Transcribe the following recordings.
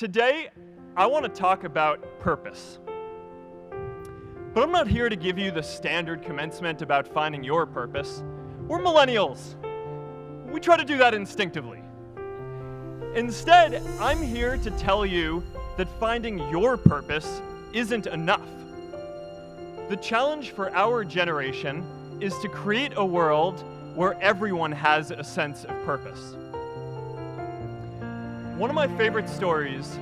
Today, I want to talk about purpose. But I'm not here to give you the standard commencement about finding your purpose. We're millennials. We try to do that instinctively. Instead, I'm here to tell you that finding your purpose isn't enough. The challenge for our generation is to create a world where everyone has a sense of purpose. One of my favorite stories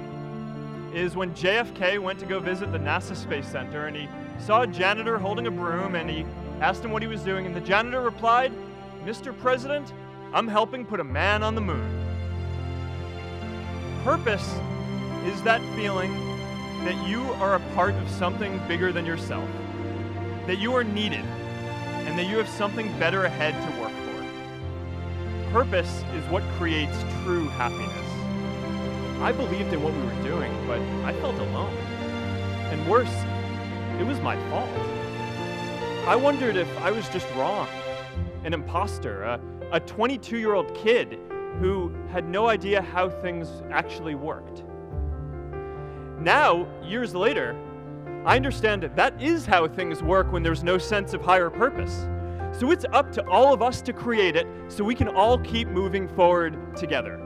is when JFK went to go visit the NASA Space Center, and he saw a janitor holding a broom, and he asked him what he was doing, and the janitor replied, "Mr. President, I'm helping put a man on the moon." Purpose is that feeling that you are a part of something bigger than yourself, that you are needed, and that you have something better ahead to work for. Purpose is what creates true happiness. I believed in what we were doing, but I felt alone. And worse, it was my fault. I wondered if I was just wrong, an imposter, a 22-year-old kid who had no idea how things actually worked. Now, years later, I understand that is how things work when there's no sense of higher purpose. So it's up to all of us to create it so we can all keep moving forward together.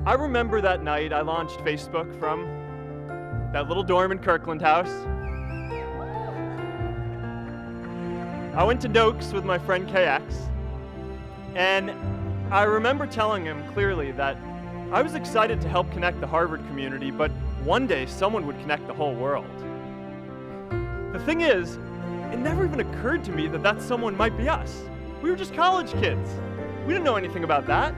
I remember that night I launched Facebook from that little dorm in Kirkland House. I went to Noakes with my friend KX, and I remember telling him clearly that I was excited to help connect the Harvard community, but one day someone would connect the whole world. The thing is, it never even occurred to me that that someone might be us. We were just college kids. We didn't know anything about that.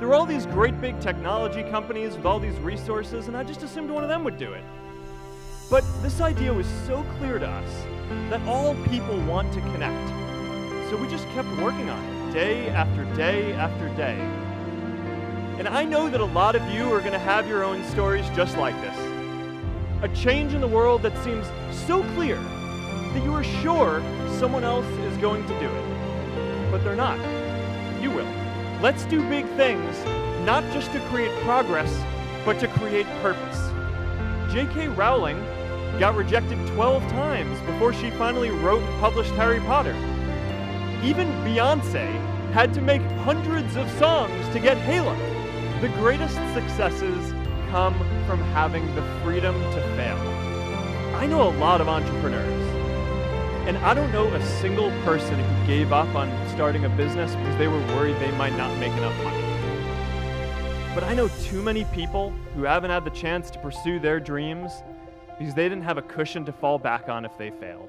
There were all these great big technology companies with all these resources, and I just assumed one of them would do it. But this idea was so clear to us that all people want to connect. So we just kept working on it, day after day after day. And I know that a lot of you are going to have your own stories just like this. A change in the world that seems so clear that you are sure someone else is going to do it. But they're not. You will. Let's do big things, not just to create progress, but to create purpose. J.K. Rowling got rejected 12 times before she finally wrote and published Harry Potter. Even Beyoncé had to make hundreds of songs to get Halo. The greatest successes come from having the freedom to fail. I know a lot of entrepreneurs, and I don't know a single person who gave up on starting a business because they were worried they might not make enough money. But I know too many people who haven't had the chance to pursue their dreams because they didn't have a cushion to fall back on if they failed.